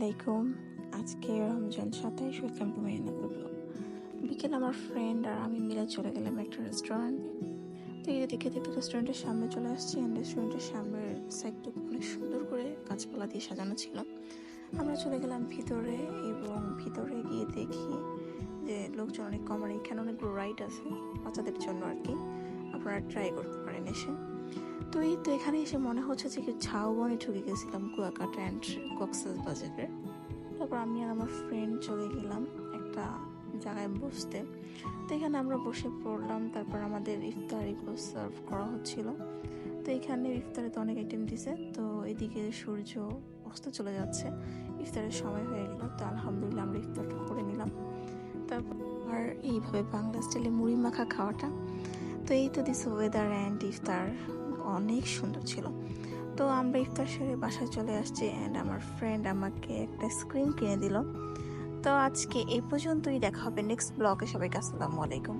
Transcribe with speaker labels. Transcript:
Speaker 1: আলাইকুম। আজকে Ramzan ২৭। Welcome to my another blog. বিকেল আমার ফ্রেন্ড আর আমি মিলে চলে গেলাম একটা রেস্টুরেন্টে। তো এই দেখে দেখতে রেস্টুরেন্টের সামনে চলে আসছি। অ্যান্ড রেস্টুরেন্টের সামনের সাইডটুকু অনেক সুন্দর করে গাছপালা দিয়ে সাজানো ছিল। আমরা চলে গেলাম ভিতরে এবং ভিতরে গিয়ে দেখি যে লোকজন অনেক কম, আর এখানে অনেকগুলো রাইড আছে বাচ্চাদের জন্য আর কি, আপনারা ট্রাই করতে পারেন এসে। তো এই তো এখানে এসে মনে হচ্ছে যে কি ঝাউবনে ঢুকে গেছিলাম, কুয়াকাটা অ্যান্ড কক্সবাজারের। তারপর আমি আর আমার ফ্রেন্ড চলে গেলাম একটা জায়গায় বসতে। তো এখানে আমরা বসে পড়লাম। তারপর আমাদের ইফতার এগুলো সার্ভ করা হচ্ছিল। তো এখানে ইফতারে তো অনেক আইটেম দিছে। তো এদিকে সূর্য অস্ত চলে যাচ্ছে, ইফতারের সময় হয়ে গেল। তো আলহামদুলিল্লাহ আমরা ইফতারটা করে নিলাম। তারপর আর এইভাবে বাংলা স্টাইলে মুড়ি মাখা খাওয়াটা। তো এই তো দিস ওয়েদার অ্যান্ড ইফতার অনেক সুন্দর ছিল। তো আমরা ইফতার সেরে বাসায় চলে আসছি অ্যান্ড আমার ফ্রেন্ড আমাকে একটা স্ক্রিন কিনে দিল। তো আজকে এই পর্যন্তই, দেখা হবে নেক্সট ব্লগে। সবাইকে আসসালামু আলাইকুম।